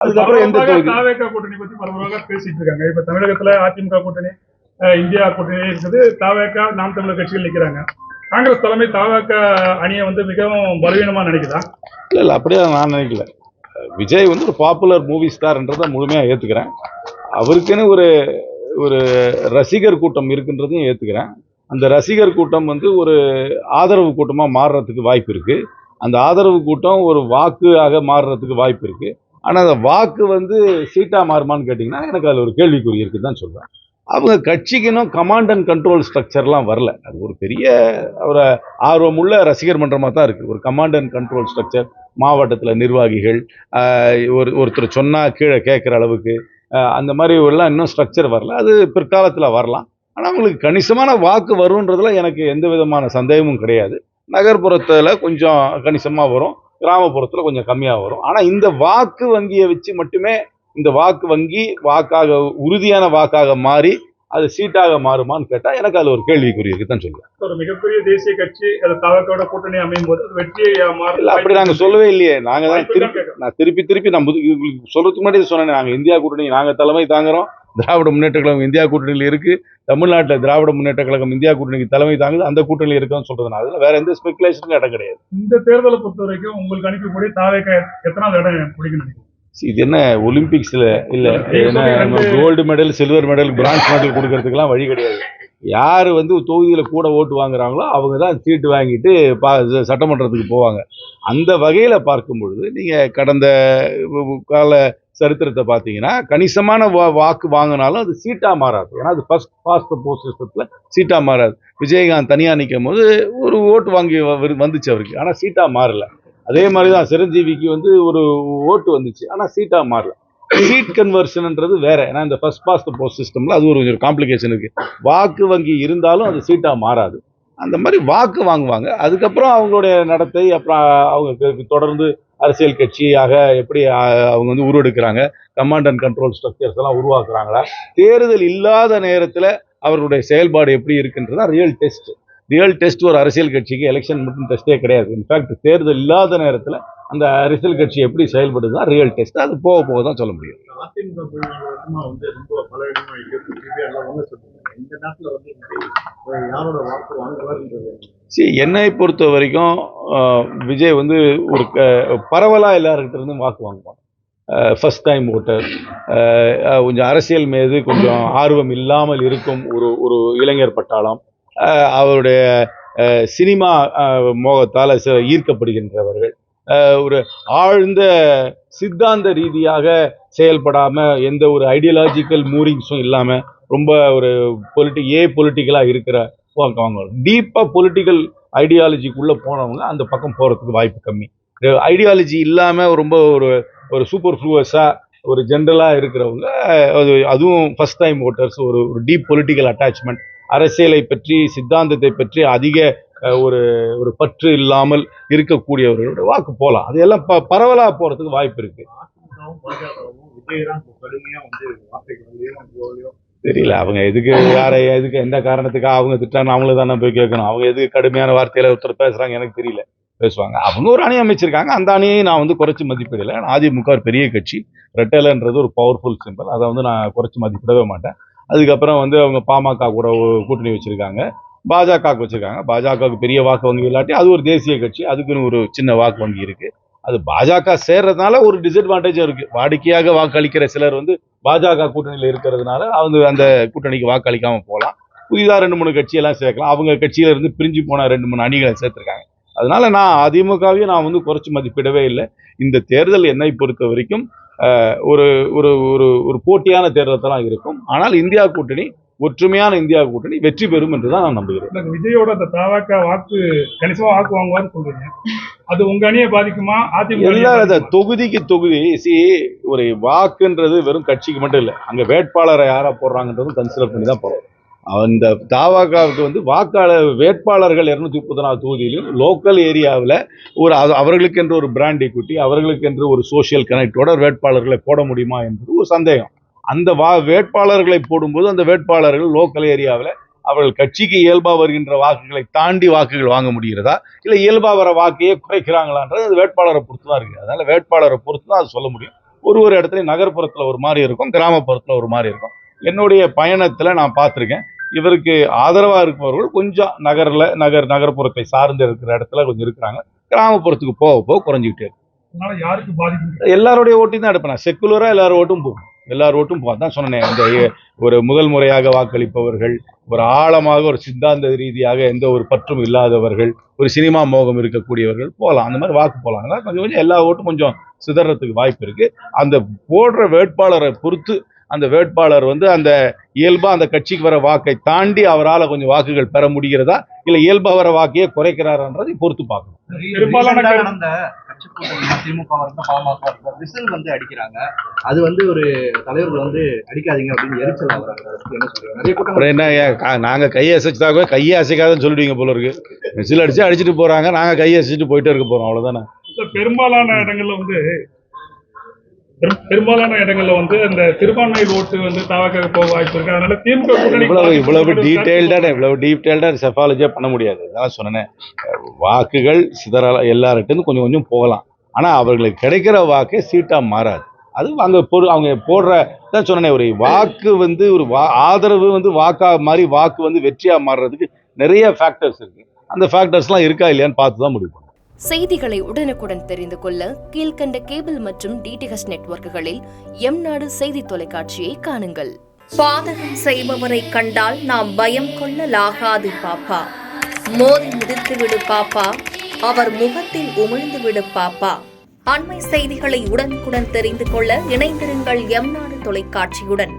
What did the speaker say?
அதுக்கப்புறம் எந்த தாவேகா கூட்டணி பத்தி பரவலாக பேசிட்டு இருக்காங்க. இப்ப தமிழகத்துல அதிமுக கூட்டணி, இந்தியா கூட்டணி இருக்குது. தாவேகா, நாம் தமிழர் கட்சிகள் நிக்கிறாங்க. காங்கிரஸ் தலைமை தாவேகா அணியை மிகவும் பலவீனமா நினைக்குதா? இல்ல அப்படியே நான் நினைக்கல. விஜய் ஒரு பாப்புலர் மூவி ஸ்டார்ன்றதை முழுமையா ஏத்துக்கிறேன். அவருக்குன்னு ஒரு ஒரு ரசிகர் கூட்டம் இருக்குன்றதையும் ஏத்துக்கிறேன். அந்த ரசிகர் கூட்டம் ஒரு ஆதரவு கூட்டமா மாறுறதுக்கு வாய்ப்பு இருக்கு. அந்த ஆதரவு கூட்டம் ஒரு வாக்காக மாறுறதுக்கு வாய்ப்பு இருக்கு. ஆனா அந்த வாக்கு சீட்டா மாறுமான்னு கேட்டீங்கன்னா எனக்கு அதுல ஒரு கேள்விக்குறி இருக்குன்னு சொல்றேன். அவங்க கட்சிக்குன்னு கமாண்ட் அண்ட் கண்ட்ரோல் ஸ்ட்ரக்சர்லாம் வரல. அது ஒரு பெரிய ஒரு ஆர்வமுள்ள ரசிகர் மன்றமாக தான் இருக்குது. ஒரு கமாண்ட் அண்ட் கண்ட்ரோல் ஸ்ட்ரக்சர், மாவட்டத்தில் நிர்வாகிகள், ஒருத்தர் சொன்னால் கீழே கேட்குற அளவுக்கு அந்த மாதிரி எல்லாம் இன்னும் ஸ்ட்ரக்சர் வரல. அது பிற்காலத்தில் வரலாம். ஆனால் அவங்களுக்கு கணிசமான வாக்கு வரும்ன்றதுல எனக்கு எந்த விதமான சந்தேகமும் கிடையாது. நகர்ப்புறத்தில் கொஞ்சம் கணிசமாக வரும், கிராமப்புறத்தில் கொஞ்சம் கம்மியாக வரும். ஆனால் இந்த வாக்கு வங்கியை வச்சு மட்டுமே இந்த வாக்கு வங்கி வாக்காக உறுதியான வாக்காக மாறி அது சீட்டாக மாறுமான்னு கேட்டா எனக்கு அதுல ஒரு கேள்விக்குறி இருக்குதான் சொல்லுவேன். ஒரு மிகப்பெரிய தேசிய கட்சி தாவேகாவோட கூட்டணி அமையும் போது வெற்றியை இல்ல அப்படி நாங்க சொல்லவே இல்லையே. நாங்க தான் திருப்பி நான் சொல்றதுக்கு முன்னாடி சொன்னேன். நாங்க இந்தியா கூட்டணி நாங்க தலைமை தாங்குறோம். திராவிட முன்னேற்ற கழகம் இந்தியா கூட்டணியில் இருக்கு. தமிழ்நாட்டில் திராவிட முன்னேற்ற கழகம் இந்தியா கூட்டணிக்கு தலைமை தாங்குது. அந்த கூட்டணியில் இருக்குன்னு சொல்றதுனால அதுல வேற எந்த ஸ்பெகுலேஷனுக்கும் இடம் கிடையாது. இந்த தேர்தலை பொறுத்த வரைக்கும் உங்களுக்கு அனுப்பக்கூடிய தாவேகா எத்தனாவது இடம் பிடிக்கணும்? இது என்ன ஒலிம்பிக்ஸ்ல இல்ல, gold medal, silver medal, bronze medal கொடுக்கறதுக்கெல்லாம் வழி கிடையாது. யாரு தொகுதியில கூட ஓட்டு வாங்குறாங்களோ அவங்க தான் சீட்டு வாங்கிட்டு சட்டமன்றத்துக்கு போவாங்க. அந்த வகையில பார்க்கும் பொழுது நீங்க கடந்த கால சரித்திரத்தை பார்த்தீங்கன்னா கணிசமான வாக்கு வாங்கினாலும் அது சீட்டா மாறாது. ஏன்னா அது ஃபர்ஸ்ட் பாஸ்ட் போஸ்ட் சிஸ்டத்துல சீட்டா மாறாது. விஜயகாந்த் தனியா நிற்கும் போது ஒரு ஓட்டு வாங்கி வந்துச்சு அவருக்கு, ஆனா சீட்டா மாறல. அதே மாதிரிதான் சிரஞ்சீவிக்கு ஒரு ஓட்டு வந்துச்சு, ஆனா சீட்டா மாறல. சீட் கன்வர்ஷன்ன்றது வேற. ஏன்னா இந்த ஃபர்ஸ்ட் பாஸ்ட் போஸ்ட் சிஸ்டம்ல அது ஒரு காம்ப்ளிகேஷன் இருக்கு. வாக்கு வங்கி இருந்தாலும் அது சீட்டா மாறாது. அந்த மாதிரி வாக்கு வாங்குவாங்க. அதுக்கப்புறம் அவங்களுடைய நடத்தை, அப்புறம் அவங்க தொடர்ந்து அரசியல் கட்சியாக எப்படி அவங்க உருவெடுக்கிறாங்க, கமாண்ட் அண்ட் கண்ட்ரோல் ஸ்ட்ரக்சர்ஸ் எல்லாம் உருவாக்குறாங்களா, தேர்தல் இல்லாத நேரத்துல அவர்களுடைய செயல்பாடு எப்படி இருக்குன்றதா ரியல் டெஸ்ட். ஒரு அரசியல் கட்சிக்கு எலெக்ஷன் மட்டும் டெஸ்டே கிடையாது. இன்ஃபேக்ட் தேர்தல் இல்லாத நேரத்தில் அந்த அரசியல் கட்சி எப்படி செயல்படுதுதான் ரியல் டெஸ்ட். அது போக தான் சொல்ல முடியும். என்னை பொறுத்த வரைக்கும் விஜய் ஒரு பரவலா எல்லாருக்கிட்ட இருந்தும் வாக்கு வாங்குவாங்க. ஃபர்ஸ்ட் டைம் ஓட்டர், கொஞ்சம் அரசியல் மீது கொஞ்சம் ஆர்வம் இல்லாமல் இருக்கும் ஒரு இளைஞர் பட்டாளம், அவருடைய சினிமா மோகத்தால் ஈர்க்கப்படுகின்றவர்கள், ஒரு ஆழ்ந்த சித்தாந்த ரீதியாக செயல்படாம எந்த ஒரு ஐடியாலஜிக்கல் மூவிங்ஸும் இல்லாம ரொம்ப ஒரு பொலிட்டிக்கலா இருக்கிற டீப்பா பொலிட்டிக்கல் ஐடியாலஜிக்குள்ள போனவங்க அந்த பக்கம் போறதுக்கு வாய்ப்பு கம்மி. ஐடியாலஜி இல்லாம ரொம்ப ஒரு சூப்பர் ஃப்ளூவஸா ஒரு ஜென்ரலா இருக்கிறவங்க, அதுவும் ஃபர்ஸ்ட் டைம் ஓட்டர்ஸ், ஒரு டீப் பொலிட்டிக்கல் அட்டாச்மெண்ட், அரசியலை பற்றி சித்தாந்தத்தை பற்றி அதிக ஒரு பற்று இல்லாமல் இருக்கக்கூடியவர்களோட வாக்கு போகலாம். அது எல்லாம் பரவலா போறதுக்கு வாய்ப்பு இருக்கு. தெரியல அவங்க எதுக்கு எந்த காரணத்துக்காக அவங்க திட்டான்னு அவங்கள தானே போய் கேட்கணும். அவங்க எதுக்கு கடுமையான வார்த்தையில ஒருத்தர் பேசுறாங்க எனக்கு தெரியல. பேசுவாங்க. அவங்க ஒரு அணி அமைச்சிருக்காங்க. அந்த அணியை நான் குறைச்சி மதிப்பிடலை. அதிமுக ஒரு பெரிய கட்சி, ரெட்டலைன்றது ஒரு பவர்ஃபுல் சிம்பிள். அதை நான் குறைச்சி மதிப்பிடவே மாட்டேன். அதுக்கப்புறம் அவங்க பாமக கூட கூட்டணி வச்சிருக்காங்க, பாஜகவுக்கு வச்சிருக்காங்க. பாஜகவுக்கு பெரிய வாக்கு வங்கி இல்லாட்டி அது ஒரு தேசிய கட்சி, அதுக்குன்னு ஒரு சின்ன வாக்கு வங்கி இருக்கு. அது பாஜக சேர்றதுனால ஒரு டிஸ்அட்வான்டேஜ் இருக்கு. வாடிக்கையாக வாக்களிக்கிற சிலர் பாஜக கூட்டணியில் இருக்கிறதுனால அந்த கூட்டணிக்கு வாக்களிக்காம போகலாம். புதிதாக 2-3 கட்சியெல்லாம் சேர்க்கலாம். அவங்க கட்சியில இருந்து பிரிஞ்சு போன 2-3 அணிகளை சேர்த்திருக்காங்க. அதனால நான் அதிமுகவையும் நான் குறைச்சி மதிப்பிடவே இல்லை. இந்த தேர்தல் என்னை பொறுத்த வரைக்கும் ஒரு ஒரு ஒரு போட்டியான தேர்தல் தான் இருக்கும். ஆனால் இந்தியா கூட்டணி, ஒற்றுமையான இந்தியா கூட்டணி வெற்றி பெறும் என்றுதான் நான் நம்புகிறேன். விஜயோட அந்த தாவேகா கணிசமா வாக்கு வாங்குவான்னு சொல்றீங்க, அது உங்க அணியை பாதிக்குமா? அதிமுக தொகுதிக்கு தொகுதி ஒரு வாக்குன்றது வெறும் கட்சிக்கு மட்டும் இல்லை, அங்க வேட்பாளரை யாரா போடுறாங்கன்றதும் கன்சிடர் பண்ணி தான் போறோம். அந்த தாவேகாவுக்கு வாக்காளர் வேட்பாளர்கள் 234 தொகுதியிலும் லோக்கல் ஏரியாவில் அவர்களுக்கு என்று ஒரு பிராண்ட் ஈக்விட்டி, அவர்களுக்கு என்று ஒரு சோசியல் கனெக்டோட வேட்பாளர்களை போட முடியுமா என்பது ஒரு சந்தேகம். அந்த வேட்பாளர்களை போடும்போது அந்த வேட்பாளர்கள் லோக்கல் ஏரியாவில் அவர்கள் கட்சிக்கு இயல்பா வருகின்ற வாக்குகளை தாண்டி வாக்குகள் வாங்க முடிகிறதா, இல்லை இயல்பா வர வாக்கையே குறைக்கிறாங்களான்றது அது வேட்பாளரை பொறுத்து தான் இருக்கு. அதனால வேட்பாளரை பொறுத்து தான் அது சொல்ல முடியும். ஒரு இடத்துலையும் நகர்ப்புறத்தில் ஒரு மாதிரி இருக்கும், கிராமப்புறத்தில் ஒரு மாதிரி இருக்கும். என்னுடைய பயணத்தில் நான் பார்த்துருக்கேன், இவருக்கு ஆதரவாக இருப்பவர்கள் கொஞ்சம் நகர்ப்புறத்தை சார்ந்து இருக்கிற இடத்துல கொஞ்சம் இருக்கிறாங்க. கிராமப்புறத்துக்கு போக போக குறைஞ்சிக்கிட்டே இருக்கு. அதனால யாருக்கு பாதிப்பு? எல்லாருடைய ஓட்டையும் தான் எடுப்பேன். செக்குலராக எல்லாரும் ஓட்டும் போகும். எல்லார் ஓட்டும் போகும். தான் சொன்னேன், இந்த ஒரு முதல் முறையாக வாக்களிப்பவர்கள், ஒரு ஆழமாக ஒரு சித்தாந்த ரீதியாக எந்த ஒரு பற்றும் இல்லாதவர்கள், ஒரு சினிமா மோகம் இருக்கக்கூடியவர்கள் போகலாம். அந்த மாதிரி வாக்கு போகலாம். அதனால் கொஞ்சம் கொஞ்சம் எல்லா ஓட்டும் கொஞ்சம் சிதறதுக்கு வாய்ப்பு இருக்கு. அந்த போடுற வேட்பாளரை பொறுத்து அந்த வேட்பாளர் வந்து அந்த இயல்பா அந்த கட்சிக்கு வர வாக்கை தாண்டி அவரால் கொஞ்சம் வாக்குகள் பெற முடிகிறதா, இல்ல இயல்பா வர வாக்கையே குறைக்கிறாரான்றதை பொறுத்து பார்க்கணும். பெரும்பாலான நடந்த கட்சி கூட்டணி திமுக பாமக விசில் வந்து அடிக்கிறாங்க. அது வந்து ஒரு தலைவர்கள் வந்து அடிக்காதீங்க அப்படின்னு எரிச்சல் ஆகுறாங்க. என்ன சொல்றீங்க? நிறைய கூட்டம் அப்புறம் என்ன, நாங்க கையை அசைச்சாவே கையை அசைக்காதுன்னு சொல்லிடுவீங்க போல இருக்கு. விசில் அடிச்சு அடிச்சுட்டு போறாங்க, நாங்க கையை அசைச்சுட்டு போயிட்டே இருக்க போறோம், அவ்வளவுதானே. பெரும்பாலான இடங்கள்ல வந்து அந்த சிறுபான்மை ஓட்டு வந்து தாவக போக வாய்ப்பு இருக்கு. அதனால திமுக கூட்டணி இவ்வளவு டீட்டெயில்டா செஃபாலஜியா பண்ண முடியாது. அதான் சொன்னேன், வாக்குகள் சிதற எல்லார்கிட்ட கொஞ்சம் கொஞ்சம் போகலாம். ஆனா அவர்களுக்கு கிடைக்கிற வாக்கே சீட்டா மாறாது. அது அவங்க போடுற தான் சொன்னேன், ஒரு வாக்கு வந்து ஒரு ஆதரவு வந்து வாக்கா மாதிரி வாக்கு வந்து வெற்றியா மாறுறதுக்கு நிறைய ஃபேக்டர்ஸ் இருக்கு. அந்த ஃபேக்டர்ஸ்லாம் இருக்கா இல்லையான்னு பார்த்து தான் முடிவு. செய்திகளை உடனுக்குடன் தெரிந்து கொள்ள கீழ்கண்ட கேபிள் மற்றும் டிடிஹெச் நெட்வொர்க்குகளில் எம்நாடு செய்தி தொலைக்காட்சியை காணுங்கள். பாதகம் செய்பவரை கண்டால் நாம் பயம் கொள்ளலாகாது பாப்பா. மோதி மிதித்துவிடு பாப்பா, அவர் முகத்தில் உமிழ்ந்து விடு பாப்பா. அண்மை செய்திகளை உடனுக்குடன் தெரிந்து கொள்ள இணைந்திருங்கள் எம்நாடு தொலைக்காட்சியுடன்.